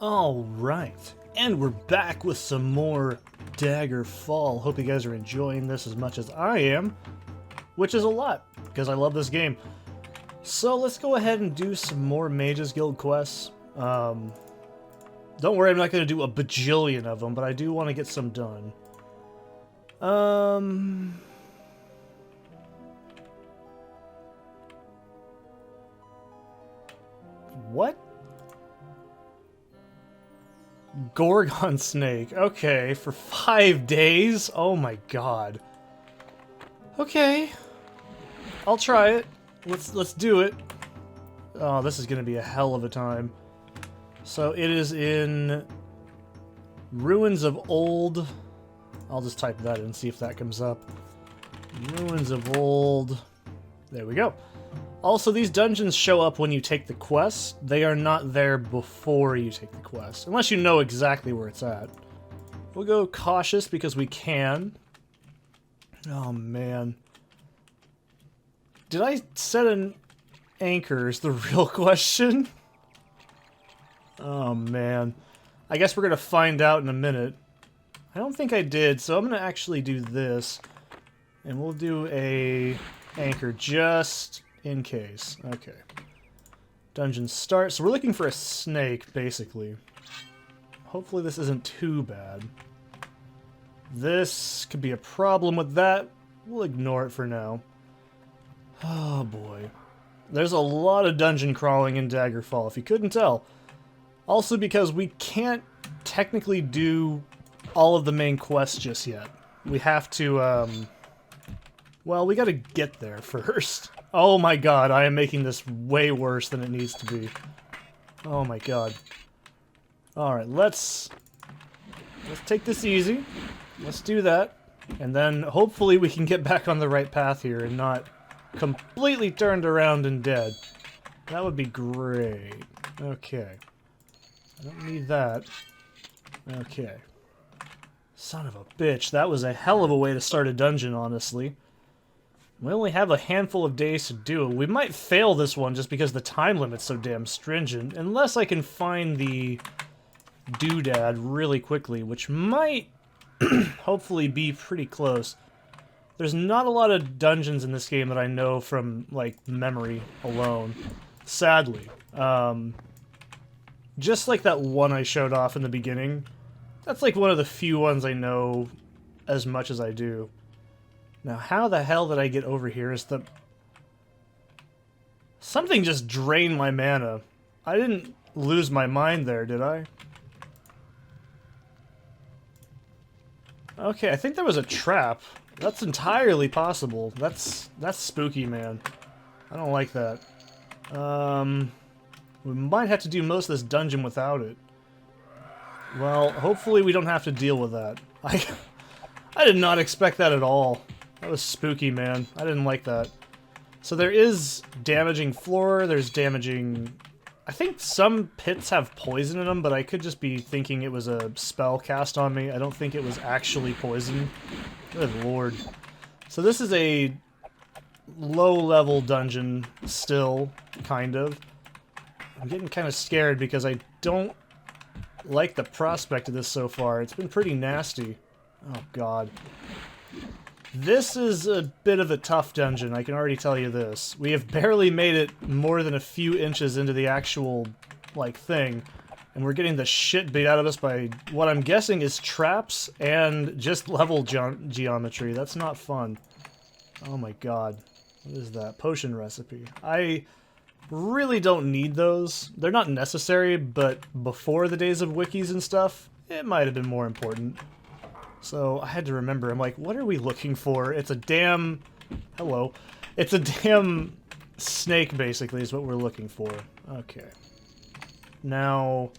Alright, and we're back with some more Daggerfall. Hope you guys are enjoying this as much as I am, which is a lot, because I love this game. So let's go ahead and do some more Mages Guild quests. Don't worry, I'm not going to do a bajillion of them, but I do want to get some done. What? Gorgon snake. Okay, for 5 days? Oh my god. Okay. I'll try it. Let's do it. Oh, this is gonna be a hell of a time. So it is in Ruins of Old. I'll just type that in and see if that comes up. Ruins of Old. There we go. Also, these dungeons show up when you take the quest. They are not there before you take the quest, unless you know exactly where it's at. We'll go cautious because we can. Oh, man. Did I set an anchor is the real question? Oh, man. I guess we're going to find out in a minute. I don't think I did, so I'm going to actually do this. And we'll do a anchor just in case. Okay. Dungeon start. So we're looking for a snake, basically. Hopefully this isn't too bad. This could be a problem with that. We'll ignore it for now. Oh boy. There's a lot of dungeon crawling in Daggerfall, if you couldn't tell. Also because we can't technically do all of the main quests just yet. We have to, well, we gotta get there first. Oh my god, I am making this way worse than it needs to be. Oh my god. Alright, let's take this easy. Let's do that. And then hopefully we can get back on the right path here and not completely turned around and dead. That would be great. Okay. I don't need that. Okay. Son of a bitch, that was a hell of a way to start a dungeon, honestly. We only have a handful of days to do it. We might fail this one just because the time limit's so damn stringent, unless I can find the doodad really quickly, which might hopefully be pretty close. There's not a lot of dungeons in this game that I know from, like, memory alone, sadly. Just like that one I showed off in the beginning, that's like one of the few ones I know as much as I do. Now, how the hell did I get over here? Is the... Something just drained my mana. I didn't lose my mind there, did I? Okay, I think there was a trap. That's entirely possible. That's spooky, man. I don't like that. We might have to do most of this dungeon without it. Well, hopefully we don't have to deal with that. I did not expect that at all. That was spooky, man. I didn't like that. So there is damaging floor, there's damaging... I think some pits have poison in them, but I could just be thinking it was a spell cast on me. I don't think it was actually poison. Good lord. So this is a low-level dungeon still, kind of. I'm getting kind of scared because I don't like the prospect of this so far. It's been pretty nasty. Oh god. This is a bit of a tough dungeon, I can already tell you this. We have barely made it more than a few inches into the actual, like, thing. And we're getting the shit beat out of us by what I'm guessing is traps and just level geometry. That's not fun. Oh my god. What is that? Potion recipe. I really don't need those. They're not necessary, but before the days of wikis and stuff, it might have been more important. So I had to remember, I'm like, what are we looking for? It's a damn... Hello. It's a damn snake, basically, is what we're looking for. Okay. Now,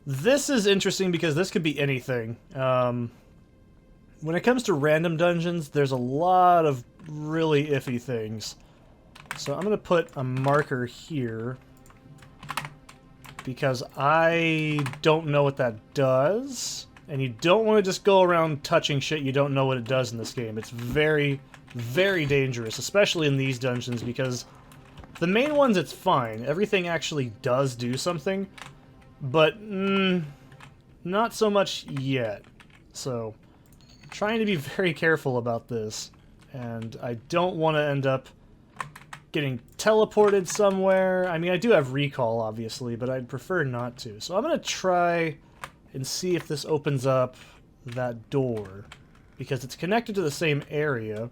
this is interesting because this could be anything. When it comes to random dungeons, there's a lot of really iffy things. So I'm going to put a marker here because I don't know what that does. And you don't want to just go around touching shit you don't know what it does in this game. It's very, very dangerous, especially in these dungeons, because the main ones it's fine. Everything actually does do something. but not so much yet. So, I'm trying to be very careful about this, and I don't want to end up getting teleported somewhere. I mean, I do have recall, obviously, but I'd prefer not to. So I'm going to try and see if this opens up that door, because it's connected to the same area.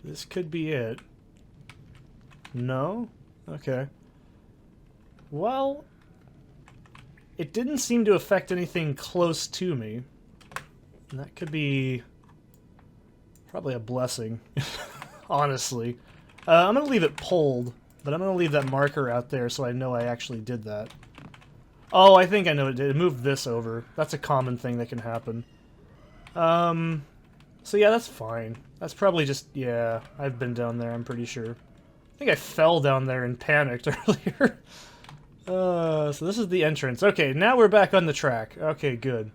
This could be it. No? Okay. Well, it didn't seem to affect anything close to me. And that could be probably a blessing, honestly. I'm going to leave it pulled, but I'm going to leave that marker out there so I know I actually did that. Oh, I think I know it did. It moved this over. That's a common thing that can happen. So yeah, that's fine. That's probably just, yeah, I've been down there, I'm pretty sure. I think I fell down there and panicked earlier. So this is the entrance. Okay, now we're back on the track. Okay, good.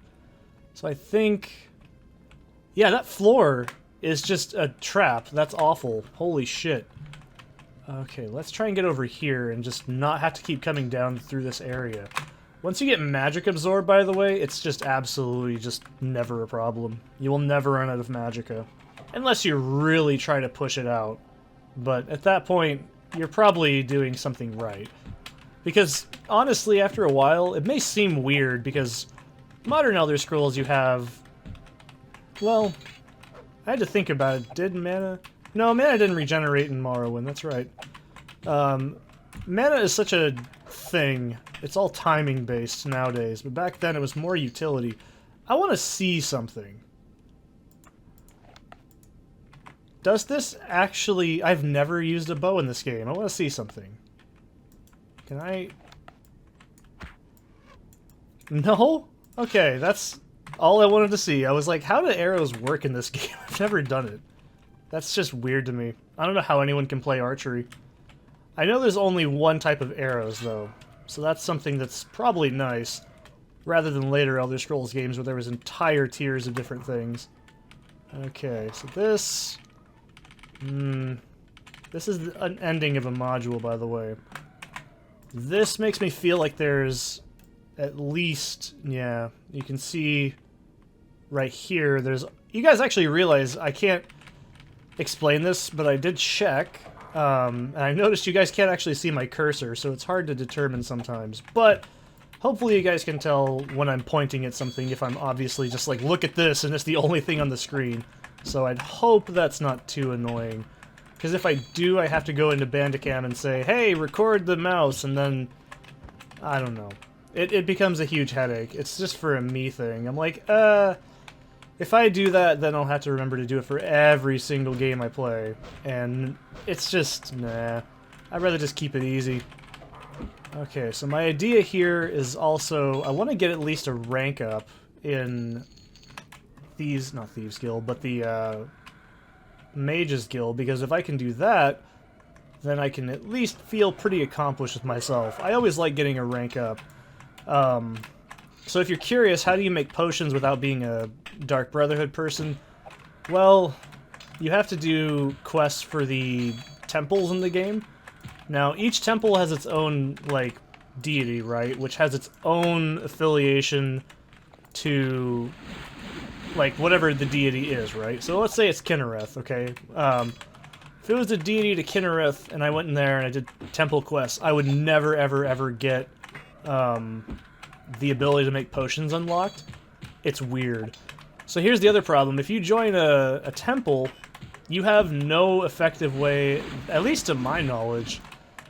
So I think... yeah, that floor is just a trap. That's awful. Holy shit. Okay, let's try and get over here and just not have to keep coming down through this area. Once you get magic absorbed, by the way, it's just absolutely just never a problem. You will never run out of magicka. Unless you really try to push it out. But at that point, you're probably doing something right. Because, honestly, after a while, it may seem weird, because modern Elder Scrolls you have... well, I had to think about it. Did mana... no, mana didn't regenerate in Morrowind, that's right. Mana is such a thing. It's all timing based nowadays, but back then it was more utility. I want to see something. Does this actually... I've never used a bow in this game. I want to see something. Can I... no? Okay, that's all I wanted to see. I was like, how do arrows work in this game? I've never done it. That's just weird to me. I don't know how anyone can play archery. I know there's only one type of arrows, though. So that's something that's probably nice. Rather than later Elder Scrolls games where there was entire tiers of different things. Okay, so this... this is an ending of a module, by the way. This makes me feel like there's at least... yeah, you can see right here, there's... you guys actually realize I can't explain this, but I did check. And I noticed you guys can't actually see my cursor, so it's hard to determine sometimes. But hopefully you guys can tell when I'm pointing at something if I'm obviously just like, look at this, and it's the only thing on the screen. So I'd hope that's not too annoying. Because if I do, I have to go into Bandicam and say, hey, record the mouse, and then... I don't know. It becomes a huge headache. It's just for a me thing. I'm like, if I do that, then I'll have to remember to do it for every single game I play. And it's just, nah. I'd rather just keep it easy. Okay, so my idea here is also, I want to get at least a rank up in Thieves, not Thieves Guild, but the Mages Guild, because if I can do that, then I can at least feel pretty accomplished with myself. I always like getting a rank up. So if you're curious, how do you make potions without being a Dark Brotherhood person? Well, you have to do quests for the temples in the game. Now, each temple has its own, like, deity, right? Which has its own affiliation to, like, whatever the deity is, right? So let's say it's Kinnereth, okay? If it was a deity to Kinnereth, and I went in there and I did temple quests, I would never, ever, ever get, the ability to make potions unlocked. It's weird. So here's the other problem. If you join a temple, you have no effective way, at least to my knowledge,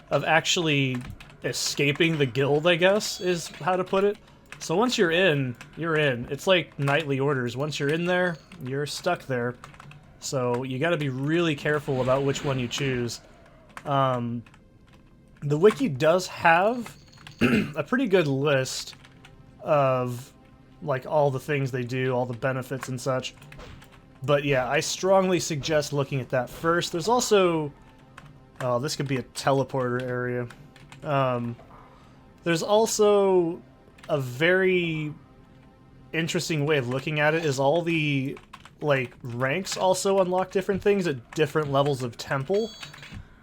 of actually escaping the guild, I guess, is how to put it. So once you're in, you're in. It's like knightly orders. Once you're in there, you're stuck there. So you gotta be really careful about which one you choose. The wiki does have a pretty good list of, like, all the things they do, all the benefits and such. But yeah, I strongly suggest looking at that first. There's also... oh, this could be a teleporter area. There's also a very interesting way of looking at it is all the, like, ranks also unlock different things at different levels of temple.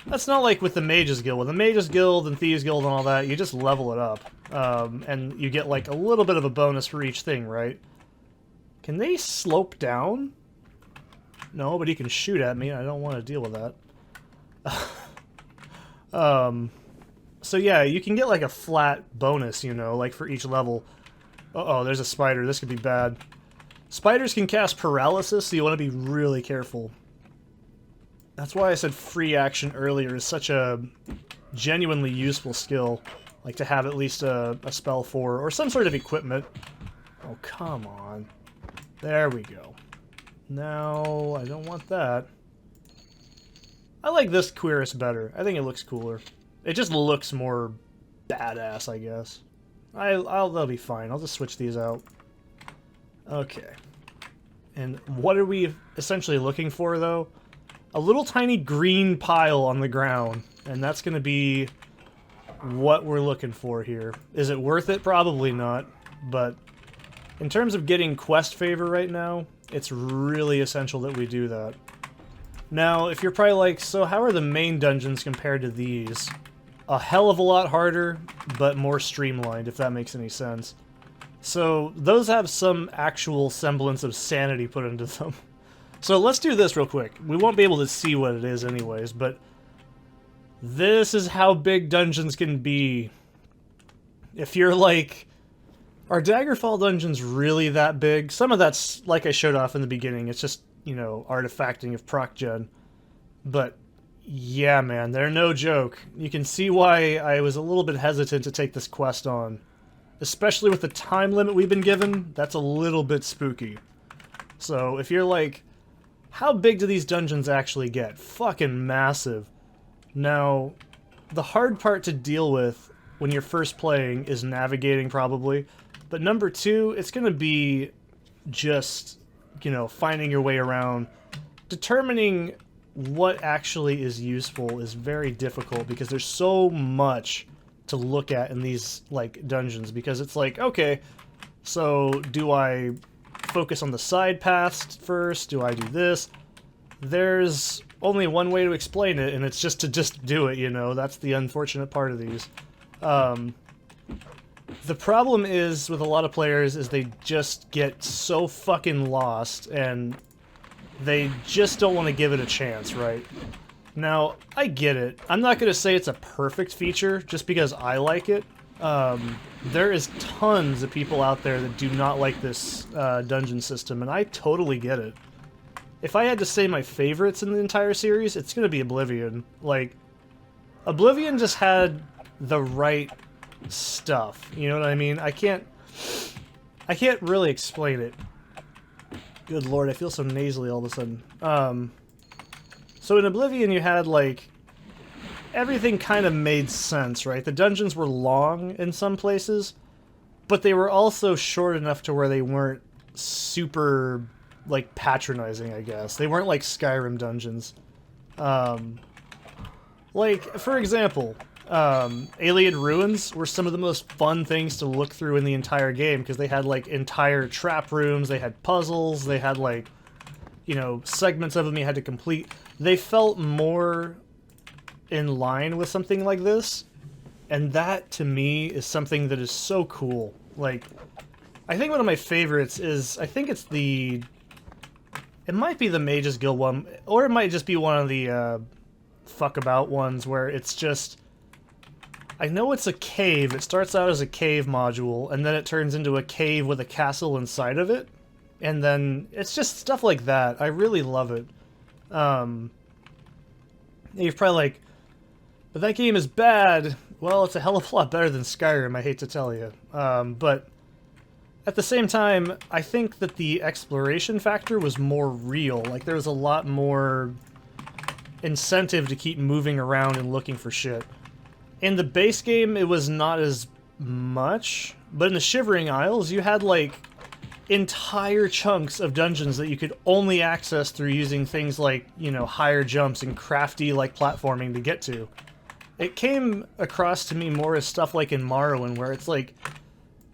That's not like with the Mages Guild. With the Mages Guild and Thieves Guild and all that, you just level it up. and you get like a little bit of a bonus for each thing, right? Can they slope down? No, but he can shoot at me. I don't want to deal with that. So yeah, you can get like a flat bonus, you know, like for each level. Uh-oh, there's a spider. This could be bad. Spiders can cast paralysis, so you want to be really careful. That's why I said free action earlier is such a genuinely useful skill. Like to have at least a spell for, or some sort of equipment. Oh, come on. There we go. No, I don't want that. I like this Querus better. I think it looks cooler. It just looks more badass, I guess. That'll be fine. I'll just switch these out. Okay. And what are we essentially looking for, though? A little tiny green pile on the ground. And that's going to be what we're looking for here. Is it worth it? Probably not. But in terms of getting quest favor right now, it's really essential that we do that. Now, if you're probably like, so how are the main dungeons compared to these? A hell of a lot harder, but more streamlined, if that makes any sense. So, those have some actual semblance of sanity put into them. So let's do this real quick. We won't be able to see what it is anyways, but this is how big dungeons can be. If you're like, are Daggerfall dungeons really that big? Some of that's, like I showed off in the beginning, it's just, you know, artifacting of proc gen. But yeah, man, they're no joke. You can see why I was a little bit hesitant to take this quest on. Especially with the time limit we've been given, that's a little bit spooky. So if you're like, how big do these dungeons actually get? Fucking massive. Now, the hard part to deal with when you're first playing is navigating, probably. But number two, it's going to be just, you know, finding your way around. Determining what actually is useful is very difficult because there's so much to look at in these, like, dungeons. Because it's like, okay, so do I focus on the side paths first? Do I do this? There's only one way to explain it, and it's just to do it, you know? That's the unfortunate part of these. The problem is, with a lot of players, is they just get so fucking lost, and they just don't want to give it a chance, right? Now, I get it. I'm not going to say it's a perfect feature, just because I like it. There is tons of people out there that do not like this dungeon system, and I totally get it. If I had to say my favorites in the entire series, it's going to be Oblivion. Like, Oblivion just had the right stuff, you know what I mean? I can't really explain it. Good lord, I feel so nasally all of a sudden. So in Oblivion you had, like, everything kind of made sense, right? The dungeons were long in some places, but they were also short enough to where they weren't super, like, patronizing, I guess. They weren't like Skyrim dungeons. Like, for example, Alien Ruins were some of the most fun things to look through in the entire game, because they had, like, entire trap rooms, they had puzzles, they had, like, you know, segments of them you had to complete. They felt more in line with something like this, and that, to me, is something that is so cool. Like, I think one of my favorites is, I think it's the... It might be the Mage's Guild one, or it might just be one of the, fuck about ones where it's just... I know it's a cave. It starts out as a cave module, and then it turns into a cave with a castle inside of it. And then it's just stuff like that. I really love it. You're probably like, but that game is bad. Well, it's a hell of a lot better than Skyrim, I hate to tell you. But at the same time, I think that the exploration factor was more real. Like, there was a lot more incentive to keep moving around and looking for shit. In the base game, it was not as much, but in the Shivering Isles, you had, like, entire chunks of dungeons that you could only access through using things like, you know, higher jumps and crafty, like, platforming to get to. It came across to me more as stuff like in Morrowind, where it's like,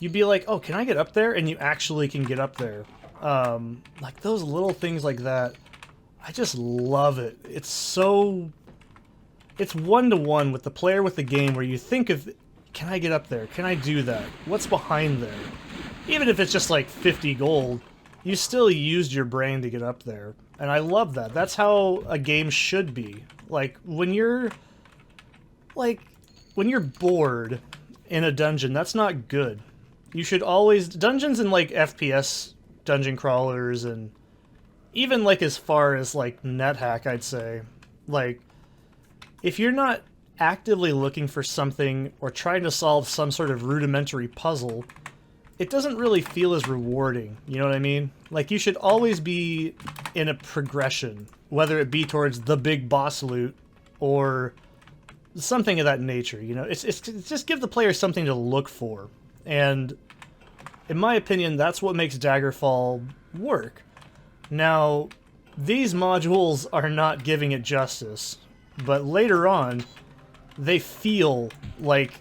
you'd be like, oh, can I get up there? And you actually can get up there. Like, those little things like that, I just love it. It's so... It's one-to-one with the player with the game, where you think of can I get up there? Can I do that? What's behind there? Even if it's just like 50 gold, you still used your brain to get up there. And I love that. That's how a game should be. Like, when you're bored in a dungeon, that's not good. You should always... Dungeons in, like, FPS dungeon crawlers and even, like, as far as, like, NetHack, I'd say. Like, if you're not actively looking for something or trying to solve some sort of rudimentary puzzle, it doesn't really feel as rewarding, you know what I mean? Like, you should always be in a progression, whether it be towards the big boss loot or something of that nature, you know? It's just give the player something to look for. And in my opinion, that's what makes Daggerfall work. Now, these modules are not giving it justice, but later on, they feel like...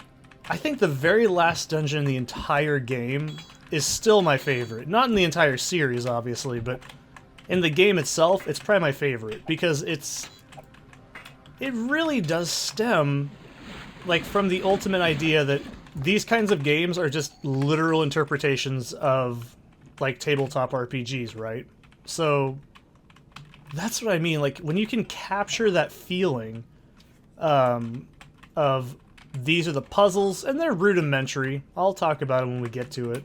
I think the very last dungeon in the entire game is still my favorite. Not in the entire series, obviously, but in the game itself, it's probably my favorite, because it really does stem, like, from the ultimate idea that these kinds of games are just literal interpretations of, like, tabletop RPGs, right? So, that's what I mean, like, when you can capture that feeling of... These are the puzzles, and they're rudimentary. I'll talk about it when we get to it.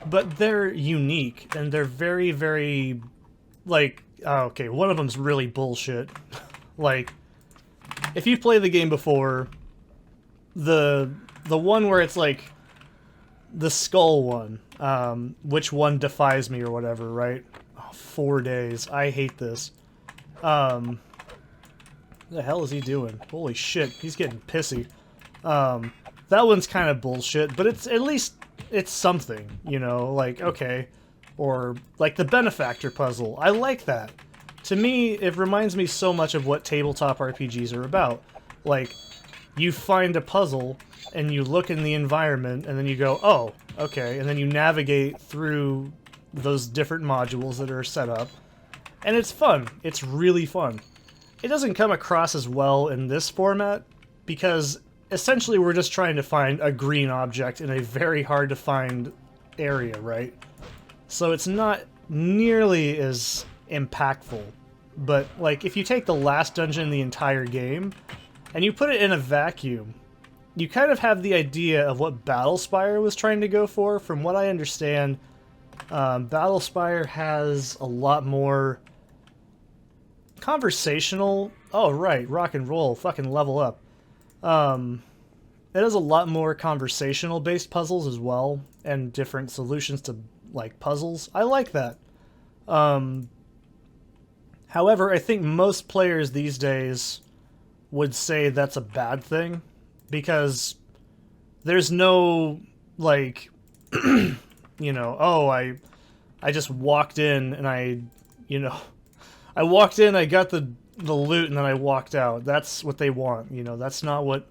But they're unique, and they're very, very... Like, oh, okay, one of them's really bullshit. Like, if you play the game before, the one where it's like... The skull one. Which one defies me or whatever, right? Oh, 4 days. I hate this. What the hell is he doing? Holy shit, he's getting pissy. That one's kind of bullshit, but it's at least it's something, you know, like, okay. Or, like, the Benefactor puzzle. I like that. To me, it reminds me so much of what tabletop RPGs are about. Like, you find a puzzle, and you look in the environment, and then you go, oh, okay, and then you navigate through those different modules that are set up, and it's fun. It's really fun. It doesn't come across as well in this format, because... Essentially, we're just trying to find a green object in a very hard-to-find area, right? So it's not nearly as impactful. But, like, if you take the last dungeon in the entire game, and you put it in a vacuum, you kind of have the idea of what Battlespire was trying to go for. From what I understand, Battlespire has a lot more conversational... Oh, right, rock and roll, fucking level up. It has a lot more conversational-based puzzles as well, and different solutions to, like, puzzles. I like that. However, I think most players these days would say that's a bad thing, because there's no, like, you know, oh, I just walked in and I walked in, I got the loot, and then I walked out. That's what they want, you know. That's not what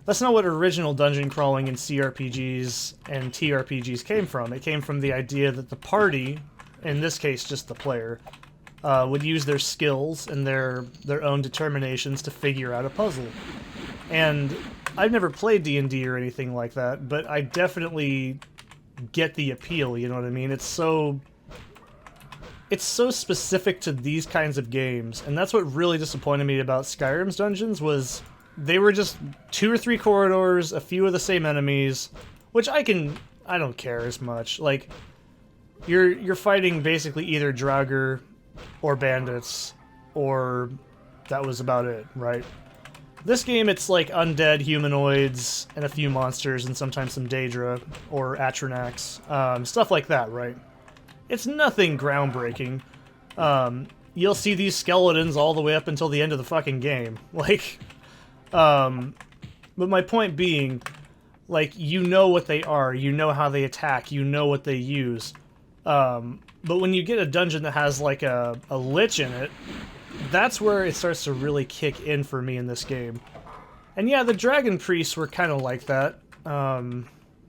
original dungeon crawling in CRPGs and TRPGs came from. It came from the idea that the party, in this case just the player, would use their skills and their own determinations to figure out a puzzle. And I've never played D&D or anything like that, but I definitely get the appeal, you know what I mean? It's so specific to these kinds of games, and that's what really disappointed me about Skyrim's dungeons, was they were just 2 or 3 corridors, a few of the same enemies, which I don't care as much. Like, you're fighting basically either Draugr or bandits, or that was about it, right? This game, it's like undead humanoids and a few monsters and sometimes some Daedra or Atranax, stuff like that, right? It's nothing groundbreaking. You'll see these skeletons all the way up until the end of the fucking game. Like, but my point being, like, you know what they are, you know how they attack, you know what they use. But when you get a dungeon that has, like, a lich in it, that's where it starts to really kick in for me in this game. And yeah, the dragon priests were kind of like that.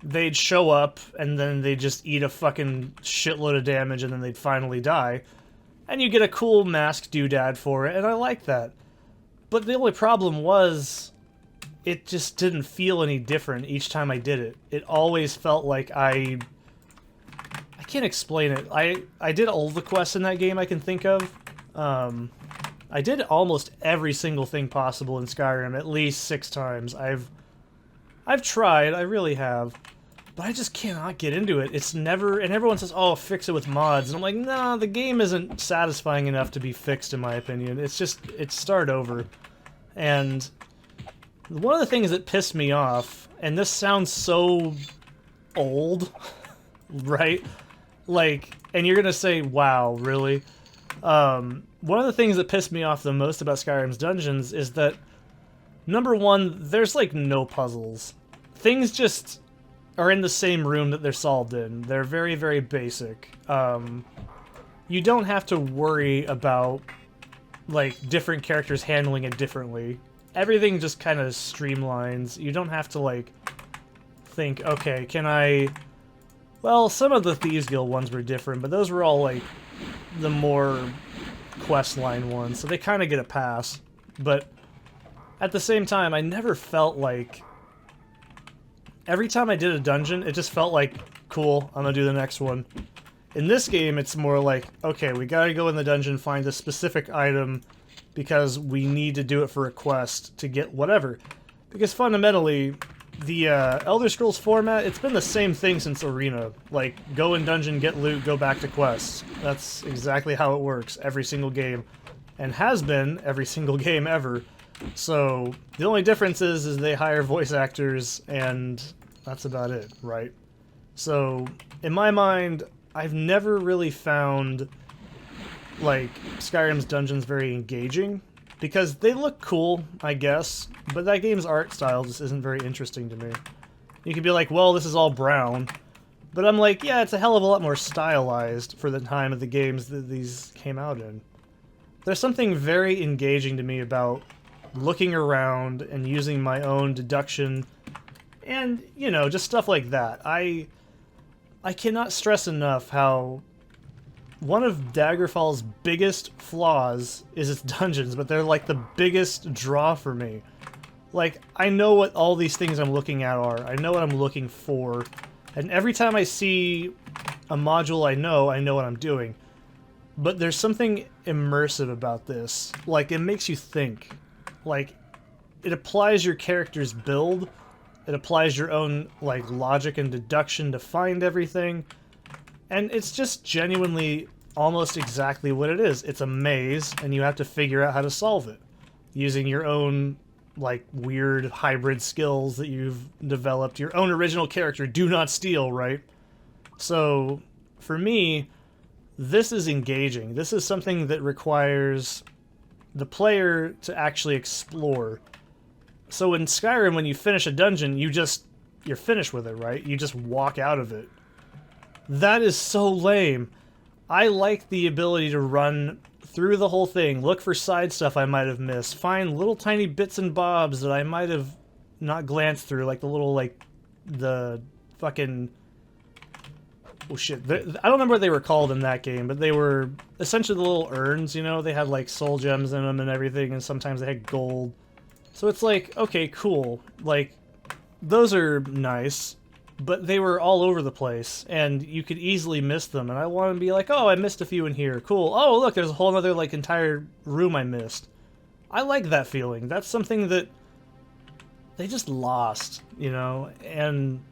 They'd show up, and then they'd just eat a fucking shitload of damage, and then they'd finally die. And you get a cool mask doodad for it, and I like that. But the only problem was, it just didn't feel any different each time I did it. It always felt like I can't explain it. I did all the quests in that game I can think of. I did almost every single thing possible in Skyrim at least 6 times. I've tried, I really have. But I just cannot get into it. It's never... And everyone says, oh, fix it with mods. And I'm like, nah, the game isn't satisfying enough to be fixed, in my opinion. It's just... It's start over. And one of the things that pissed me off, and this sounds so old, right? Like, and you're gonna say, wow, really? One of the things that pissed me off the most about Skyrim's dungeons is that, number one, there's, like, no puzzles. Things just are in the same room that they're solved in. They're very, very basic. You don't have to worry about, like, different characters handling it differently. Everything just kind of streamlines. You don't have to, like, think, okay, can I... Well, some of the Thieves Guild ones were different, but those were all, like, the more questline ones, so they kind of get a pass. But at the same time, I never felt like... Every time I did a dungeon, it just felt like, cool, I'm gonna do the next one. In this game, it's more like, okay, we gotta go in the dungeon, find a specific item, because we need to do it for a quest to get whatever. Because fundamentally, the Elder Scrolls format, it's been the same thing since Arena. Like, go in dungeon, get loot, go back to quests. That's exactly how it works every single game. And has been every single game ever. So, the only difference is they hire voice actors, and that's about it, right? So, in my mind, I've never really found, like, Skyrim's dungeons very engaging, because they look cool, I guess, but that game's art style just isn't very interesting to me. You could be like, well, this is all brown, but I'm like, yeah, it's a hell of a lot more stylized for the time of the games that these came out in. There's something very engaging to me about looking around and using my own deduction and, you know, just stuff like that. I cannot stress enough how one of Daggerfall's biggest flaws is its dungeons, but they're like the biggest draw for me. Like, I know what all these things I'm looking at are. I know what I'm looking for. And every time I see a module I know what I'm doing. But there's something immersive about this. Like, it makes you think. Like, it applies your character's build, it applies your own, like, logic and deduction to find everything, and it's just genuinely almost exactly what it is. It's a maze, and you have to figure out how to solve it, using your own, like, weird hybrid skills that you've developed, your own original character. Do not steal, right? So, for me, this is engaging. This is something that requires the player to actually explore. So in Skyrim, when you finish a dungeon, you're finished with it, right? You just walk out of it. That is so lame. I like the ability to run through the whole thing, look for side stuff I might have missed, find little tiny bits and bobs that I might have not glanced through, like the little, like, the fucking... Oh shit, I don't remember what they were called in that game, but they were essentially the little urns, you know? They had, like, soul gems in them and everything, and sometimes they had gold. So it's like, okay, cool. Like, those are nice, but they were all over the place, and you could easily miss them, and I want to be like, oh, I missed a few in here, cool. Oh, look, there's a whole other, like, entire room I missed. I like that feeling. That's something that they just lost, you know? And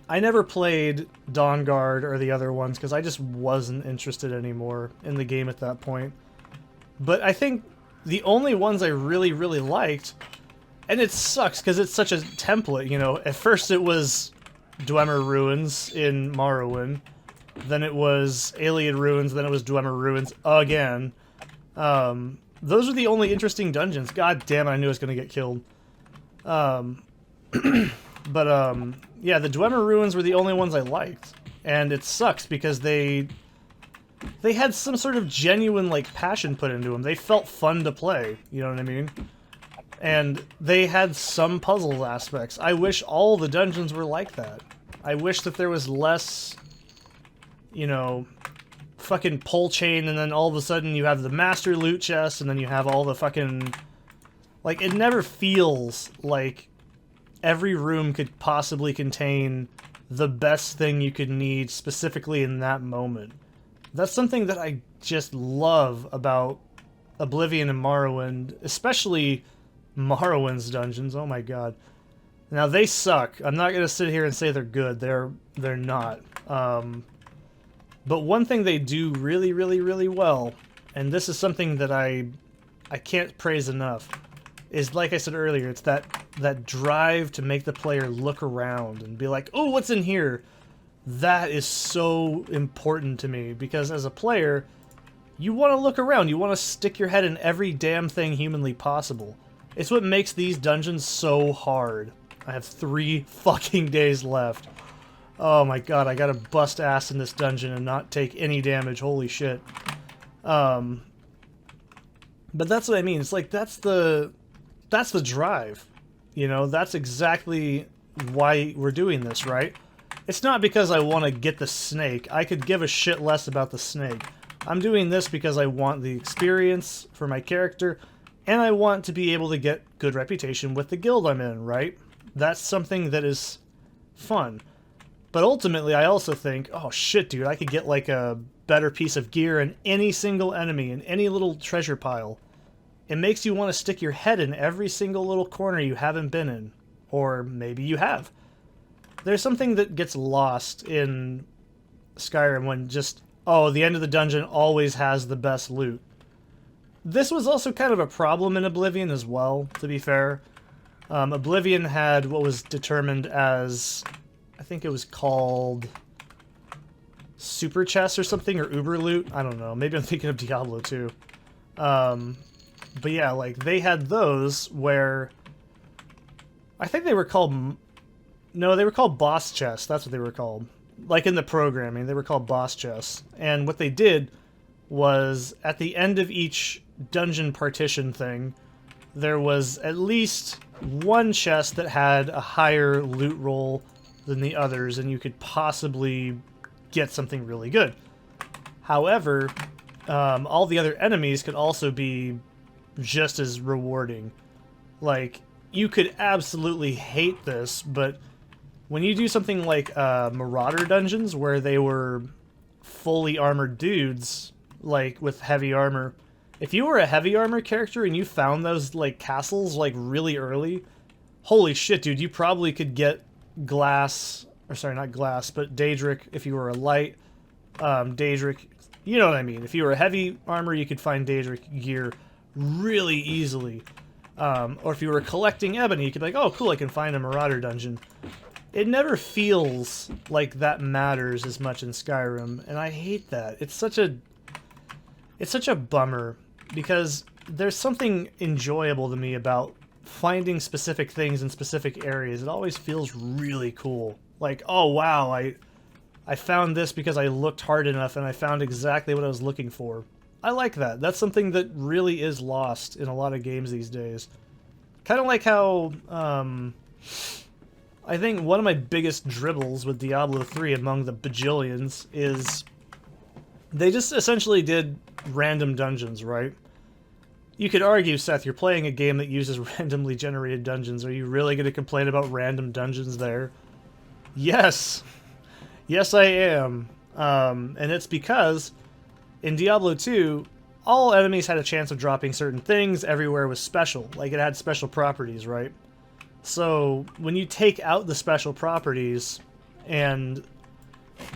I never played Dawnguard or the other ones because I just wasn't interested anymore in the game at that point. But I think the only ones I really, really liked, and it sucks because it's such a template, you know. At first it was Dwemer Ruins in Morrowind, then it was Alien Ruins, then it was Dwemer Ruins again. Those are the only interesting dungeons. God damn it, I knew I was going to get killed. Yeah, the Dwemer Ruins were the only ones I liked, and it sucks because they had some sort of genuine, like, passion put into them. They felt fun to play, you know what I mean? And they had some puzzle aspects. I wish all the dungeons were like that. I wish that there was less, you know, fucking pull chain, and then all of a sudden you have the master loot chest, and then you have all the fucking Like, it never feels like every room could possibly contain the best thing you could need specifically in that moment. That's something that I just love about Oblivion and Morrowind, especially Morrowind's dungeons. Oh my god. Now, they suck. I'm not going to sit here and say they're good. They're not. But one thing they do really, really, really well, and this is something that I can't praise enough, is, like I said earlier, it's that drive to make the player look around and be like, oh, what's in here? That is so important to me, because as a player, you want to look around. You want to stick your head in every damn thing humanly possible. It's what makes these dungeons so hard. I have 3 fucking days left. Oh my god, I gotta bust ass in this dungeon and not take any damage. Holy shit. But that's what I mean. It's like, that's the drive. You know, that's exactly why we're doing this, right? It's not because I want to get the snake. I could give a shit less about the snake. I'm doing this because I want the experience for my character, and I want to be able to get good reputation with the guild I'm in, right? That's something that is fun. But ultimately, I also think, oh shit, dude, I could get like a better piece of gear in any single enemy, in any little treasure pile. It makes you want to stick your head in every single little corner you haven't been in. Or maybe you have. There's something that gets lost in Skyrim when just, oh, the end of the dungeon always has the best loot. This was also kind of a problem in Oblivion as well, to be fair. Oblivion had what was determined as, I think it was called Super Chest or something, or Uber Loot. I don't know. Maybe I'm thinking of Diablo too. But yeah, like, they had those where I think they were called... No, they were called boss chests. That's what they were called. Like in the programming, they were called boss chests. And what they did was, at the end of each dungeon partition thing, there was at least one chest that had a higher loot roll than the others, and you could possibly get something really good. However, all the other enemies could also be just as rewarding. Like, you could absolutely hate this, but when you do something like Marauder dungeons, where they were fully armored dudes, like with heavy armor, if you were a heavy armor character and you found those like castles like really early, holy shit, dude, you probably could get glass, or sorry, not glass, but Daedric if you were a light Daedric. You know what I mean. If you were a heavy armor, you could find Daedric gear really easily. Or if you were collecting ebony, you could be like, oh cool, I can find a Marauder dungeon. It never feels like that matters as much in Skyrim, and I hate that. It's such a bummer, because there's something enjoyable to me about finding specific things in specific areas. It always feels really cool. Like, oh wow, I found this because I looked hard enough and I found exactly what I was looking for. I like that. That's something that really is lost in a lot of games these days. Kind of like how, I think one of my biggest dribbles with Diablo 3 among the bajillions is they just essentially did random dungeons, right? You could argue, Seth, you're playing a game that uses randomly generated dungeons. Are you really going to complain about random dungeons there? Yes! Yes, I am. And it's because in Diablo 2, all enemies had a chance of dropping certain things. Everywhere was special. Like, it had special properties, right? So, when you take out the special properties, and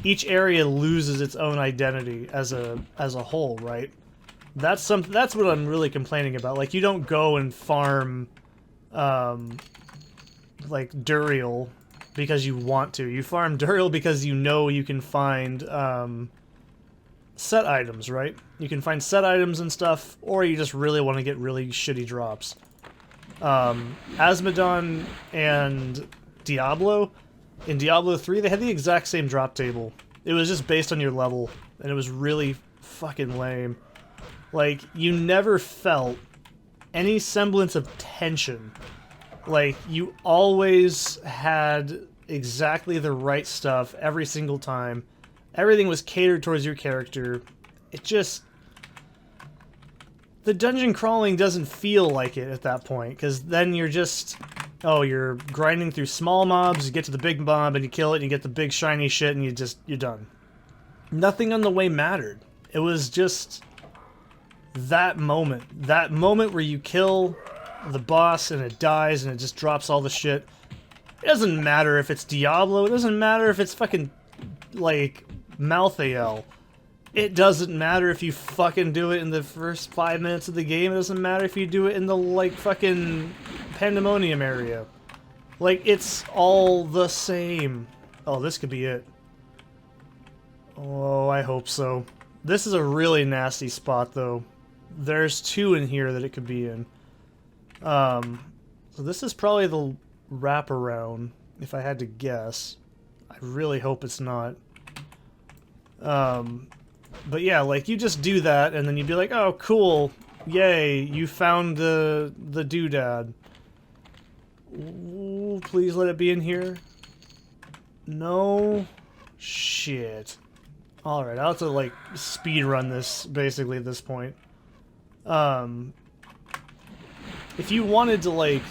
each area loses its own identity as a whole, right? That's what I'm really complaining about. Like, you don't go and farm, like, Duriel because you want to. You farm Duriel because you know you can find, set items, right? You can find set items and stuff, or you just really want to get really shitty drops. Asmodon and Diablo, in Diablo 3, they had the exact same drop table. It was just based on your level, and it was really fucking lame. Like, you never felt any semblance of tension. Like, you always had exactly the right stuff every single time. Everything was catered towards your character. It just... the dungeon crawling doesn't feel like it at that point, because then you're just, oh, you're grinding through small mobs, you get to the big mob, and you kill it, and you get the big shiny shit, and you're done. Nothing on the way mattered. It was just that moment where you kill the boss, and it dies, and it just drops all the shit. It doesn't matter if it's Diablo, it doesn't matter if it's fucking, like, Malthael. It doesn't matter if you fucking do it in the first 5 minutes of the game. It doesn't matter if you do it in the, like, fucking Pandemonium area. Like, it's all the same. Oh, this could be it. Oh, I hope so. This is a really nasty spot, though. There's 2 in here that it could be in. So this is probably the wraparound, if I had to guess. I really hope it's not. But yeah, like, you just do that, and then you'd be like, oh, cool, yay, you found the doodad. Ooh, please let it be in here. No. Shit. Alright, I'll have to, like, speed run this, basically, at this point. If you wanted to, like,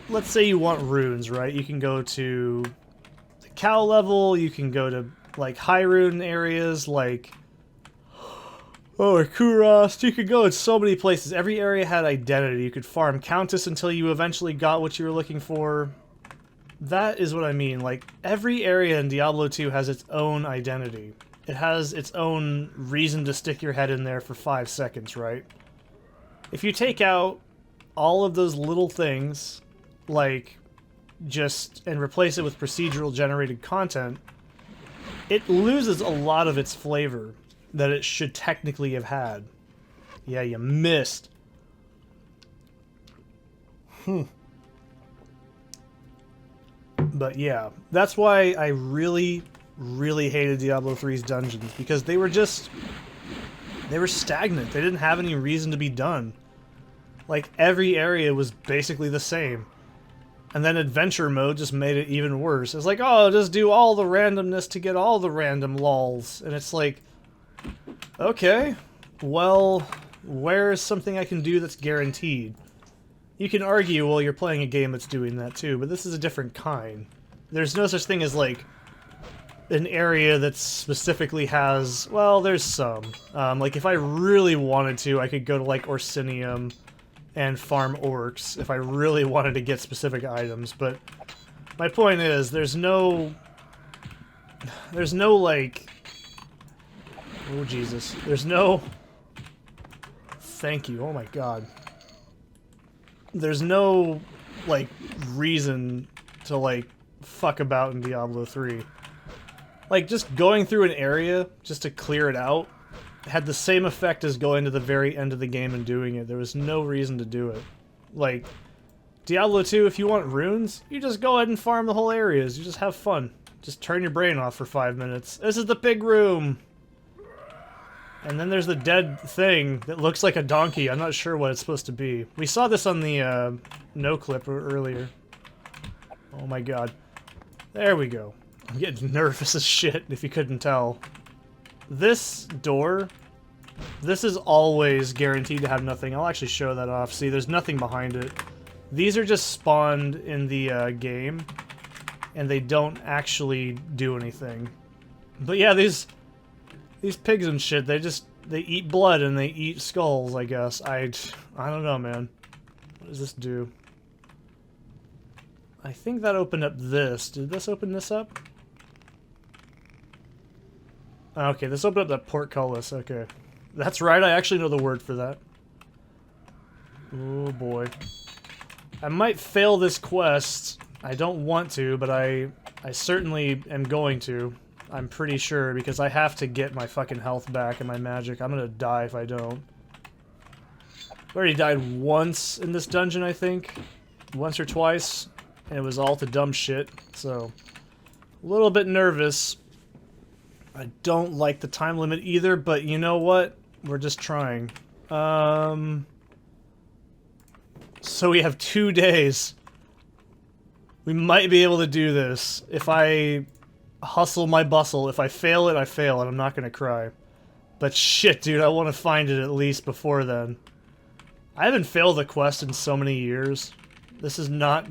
let's say you want runes, right? You can go to the cow level, you can go to, like, high rune areas, like, oh, Kurast. You could go in so many places. Every area had identity. You could farm Countess until you eventually got what you were looking for. That is what I mean. Like, every area in Diablo 2 has its own identity. It has its own reason to stick your head in there for 5 seconds, right? If you take out all of those little things, like, and replace it with procedural generated content, it loses a lot of its flavor that it should technically have had. Yeah, you missed. But yeah, that's why I really, really hated Diablo 3's dungeons, because they were stagnant. They didn't have any reason to be done. Like, every area was basically the same. And then adventure mode just made it even worse. It's like, oh, just do all the randomness to get all the random lols. And it's like, okay, well, where's something I can do that's guaranteed? You can argue, well, you're playing a game that's doing that too, but this is a different kind. There's no such thing as, like, an area that specifically has, well, there's some. Like, if I really wanted to, I could go to, like, Orsinium and farm orcs if I really wanted to get specific items, but my point is, there's no, like, oh, Jesus. There's no... Thank you. Oh, my God. There's no, like, reason to, like, fuck about in Diablo 3. Like, just going through an area just to clear it out had the same effect as going to the very end of the game and doing it. There was no reason to do it. Like, Diablo 2, if you want runes, you just go ahead and farm the whole areas. You just have fun. Just turn your brain off for 5 minutes. This is the pig room! And then there's the dead thing that looks like a donkey. I'm not sure what it's supposed to be. We saw this on the no clip earlier. Oh my god. There we go. I'm getting nervous as shit, if you couldn't tell. This door, this is always guaranteed to have nothing. I'll actually show that off. See, there's nothing behind it. These are just spawned in the game, and they don't actually do anything. But yeah, these pigs and shit, they eat blood and they eat skulls, I guess. I don't know, man. What does this do? I think that opened up this. Did this open this up? Okay, this opened up that portcullis. Okay. That's right, I actually know the word for that. Oh boy. I might fail this quest. I don't want to, but I certainly am going to. I'm pretty sure, because I have to get my fucking health back and my magic. I'm gonna die if I don't. I already died once in this dungeon, I think. Once or twice. And it was all to dumb shit, so... a little bit nervous. I don't like the time limit either, but you know what? We're just trying. So we have 2 days. We might be able to do this. If I hustle my bustle. If I fail it, I fail, and I'm not gonna cry. But shit, dude, I want to find it at least before then. I haven't failed a quest in so many years. This is not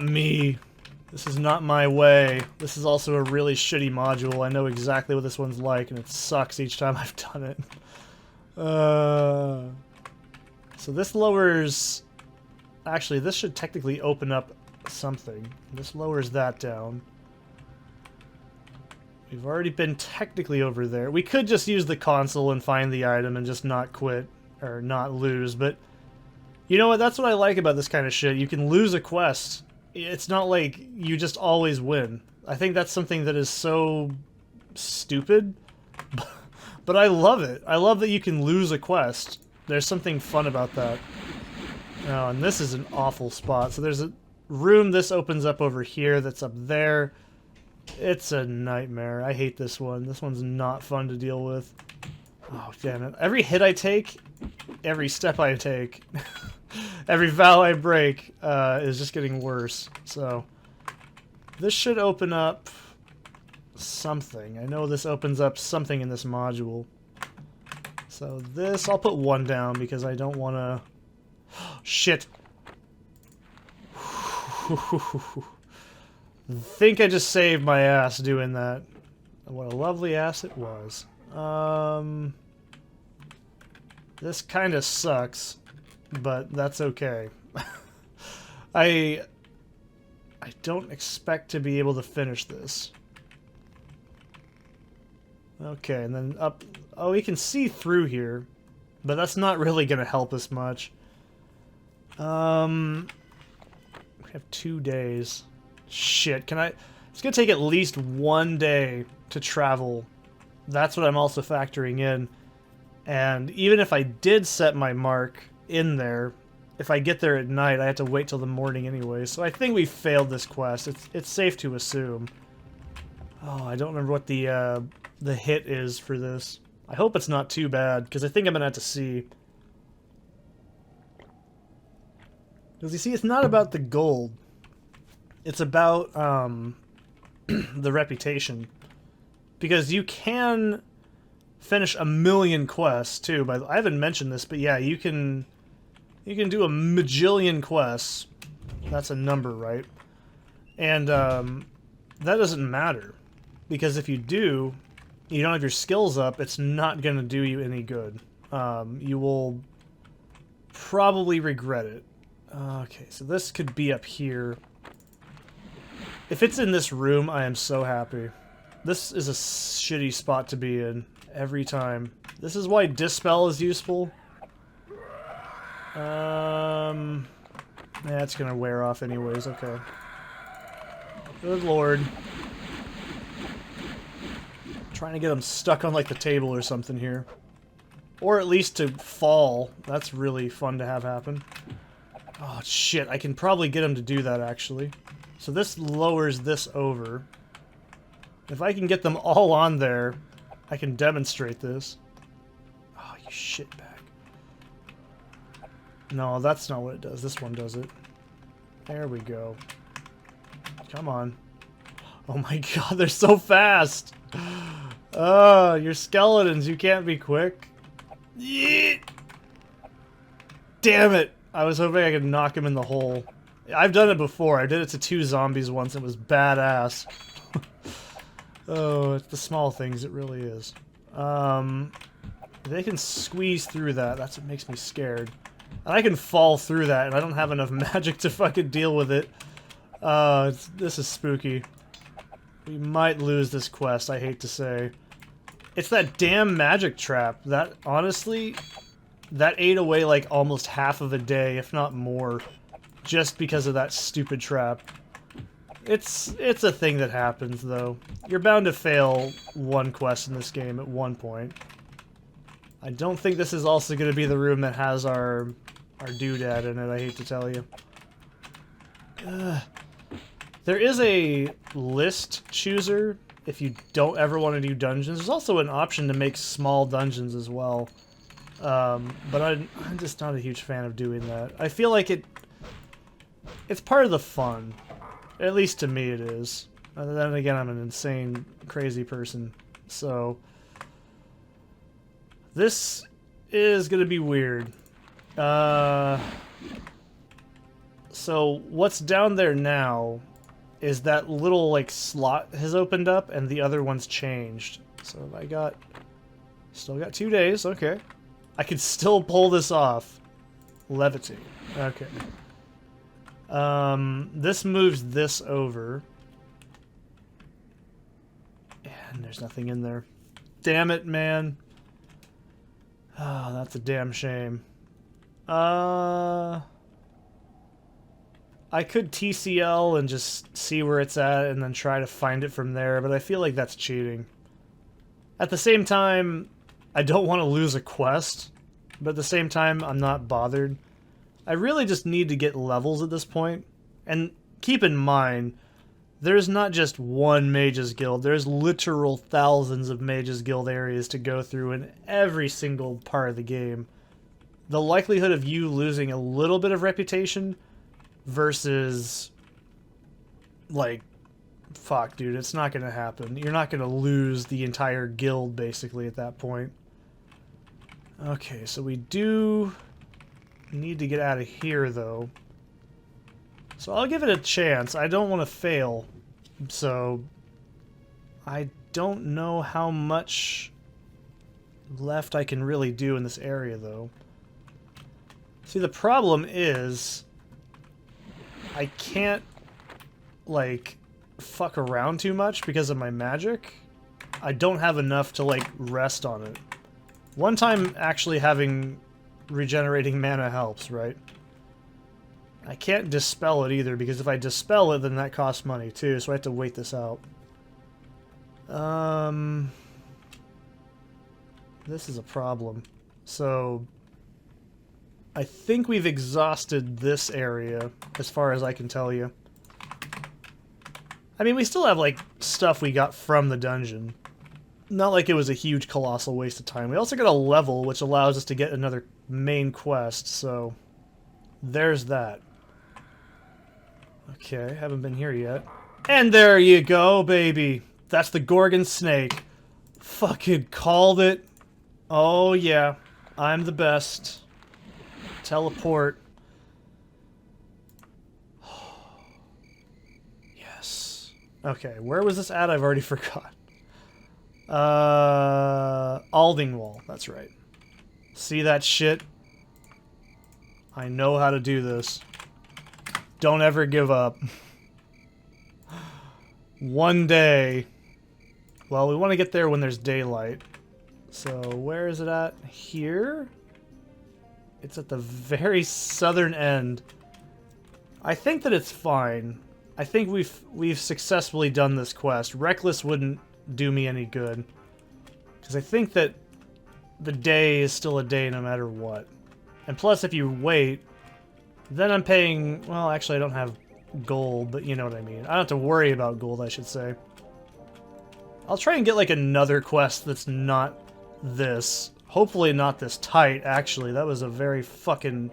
me. This is not my way. This is also a really shitty module. I know exactly what this one's like, and it sucks each time I've done it. So this lowers... Actually, this should technically open up something. This lowers that down. We've already been technically over there. We could just use the console and find the item and just not quit, or not lose, but... You know what? That's what I like about this kind of shit. You can lose a quest. It's not like you just always win. I think that's something that is so stupid, but I love it. I love that you can lose a quest. There's something fun about that. Oh, and this is an awful spot. So there's a room this opens up over here that's up there. It's a nightmare. I hate this one. This one's not fun to deal with. Oh, damn it. Every hit I take, every step I take, every vow I break is just getting worse. So this should open up something. I know this opens up something in this module. So this, I'll put 1 down because I don't want to... Shit. Think I just saved my ass doing that. What a lovely ass it was. This kind of sucks, but that's okay. I don't expect to be able to finish this. Okay, and then up... Oh, we can see through here, but that's not really going to help us much. We have 2 days. Shit, can I... It's going to take at least 1 day to travel. That's what I'm also factoring in. And even if I did set my mark in there, if I get there at night, I have to wait till the morning anyway. So I think we failed this quest. It's safe to assume. Oh, I don't remember what the hit is for this. I hope it's not too bad, because I think I'm going to have to see. Because you see, it's not about the gold. It's about the reputation. Because you can finish 1,000,000 quests too. But I haven't mentioned this, but yeah, you can do a majillion quests. That's a number, right? And that doesn't matter, because if you do, you don't have your skills up. It's not going to do you any good. You will probably regret it. Okay, so this could be up here. If it's in this room, I am so happy. This is a shitty spot to be in every time. This is why Dispel is useful. Yeah, it's gonna wear off anyways, okay. Good lord. Trying to get them stuck on like the table or something here. Or at least to fall. That's really fun to have happen. Oh shit, I can probably get him to do that actually. So this lowers this over. If I can get them all on there, I can demonstrate this. Oh, you shitbag. No, that's not what it does. This one does it. There we go. Come on. Oh my god, they're so fast! Oh, you're skeletons. You can't be quick. Yeet. Damn it! I was hoping I could knock him in the hole. I've done it before. I did it to 2 zombies once. It was badass. Oh, it's the small things. It really is. They can squeeze through that. That's what makes me scared. And I can fall through that, and I don't have enough magic to fucking deal with it. This is spooky. We might lose this quest, I hate to say. It's that damn magic trap. That, honestly, that ate away like almost half of a day, if not more, just because of that stupid trap. It's a thing that happens, though. You're bound to fail one quest in this game at one point. I don't think this is also going to be the room that has our doodad in it, I hate to tell you. There is a list chooser if you don't ever want to do dungeons. There's also an option to make small dungeons as well. But I'm just not a huge fan of doing that. I feel like it's part of the fun. At least to me it is. And then again, I'm an insane, crazy person. So this is gonna be weird. So what's down there now is that little like slot has opened up and the other one's changed. So I got, still got 2 days, okay. I can still pull this off. Levitate, okay. This moves this over. And there's nothing in there. Damn it, man. Oh, that's a damn shame. I could TCL and just see where it's at and then try to find it from there, but I feel like that's cheating. At the same time, I don't want to lose a quest, but at the same time, I'm not bothered. I really just need to get levels at this point. And keep in mind, there's not just one Mages Guild, there's literal thousands of Mages Guild areas to go through in every single part of the game. The likelihood of you losing a little bit of reputation versus, like, fuck, dude, it's not gonna happen. You're not gonna lose the entire guild, basically, at that point. Okay, so we do need to get out of here, though. So I'll give it a chance. I don't want to fail. So I don't know how much left I can really do in this area, though. See, the problem is I can't, like, fuck around too much because of my magic. I don't have enough to, like, rest on it. One time actually having regenerating mana helps, right? I can't dispel it either, because if I dispel it, then that costs money too, so I have to wait this out. This is a problem. So I think we've exhausted this area, as far as I can tell you. I mean, we still have, like, stuff we got from the dungeon. Not like it was a huge, colossal waste of time. We also got a level, which allows us to get another main quest, so there's that. Okay, haven't been here yet. And there you go, baby! That's the Gorgon Snake. Fucking called it. Oh yeah, I'm the best. Teleport. Yes. Okay, where was this at? I've already forgot. Aldingwall, that's right. See that shit? I know how to do this. Don't ever give up. One day. Well, we want to get there when there's daylight. So, where is it at? Here? It's at the very southern end. I think that it's fine. I think we've successfully done this quest. Reckless wouldn't do me any good. Because I think that the day is still a day no matter what. And plus, if you wait, then I'm paying... Well, actually, I don't have gold, but you know what I mean. I don't have to worry about gold, I should say. I'll try and get, like, another quest that's not this. Hopefully not this tight, actually. That was a very fucking...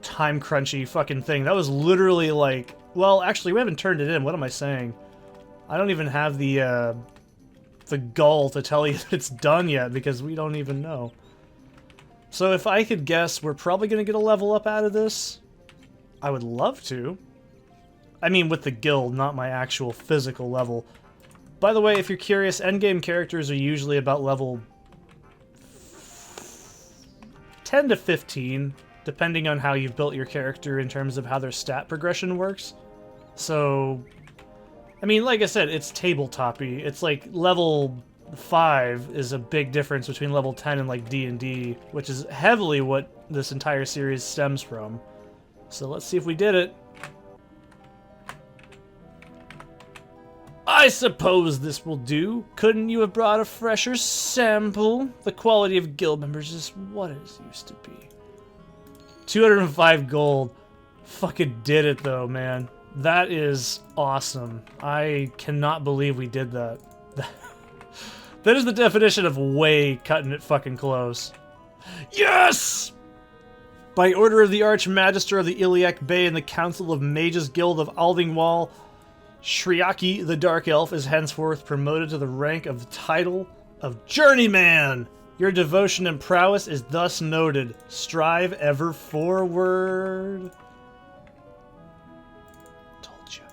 time-crunchy fucking thing. That was literally, like... Well, actually, we haven't turned it in. What am I saying? I don't even have the gall to tell you that it's done yet, because we don't even know. So if I could guess, we're probably going to get a level up out of this. I would love to. I mean, with the guild, not my actual physical level. By the way, if you're curious, endgame characters are usually about level 10 to 15, depending on how you've built your character in terms of how their stat progression works. So, I mean, like I said, it's tabletop-y. It's like level 5 is a big difference between level 10 and like D&D, which is heavily what this entire series stems from. So let's see if we did it. I suppose this will do. Couldn't you have brought a fresher sample? The quality of guild members is what it used to be. 205 gold. Fucking did it though, man. That is awesome. I cannot believe we did that. That is the definition of way cutting it fucking close. Yes! By order of the Archmagister of the Iliac Bay and the Council of Mages Guild of Aldingwall, Shriaki the Dark Elf is henceforth promoted to the rank of the title of Journeyman. Your devotion and prowess is thus noted. Strive ever forward. Told you.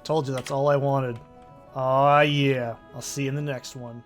Told you that's all I wanted. Aw, yeah. I'll see you in the next one.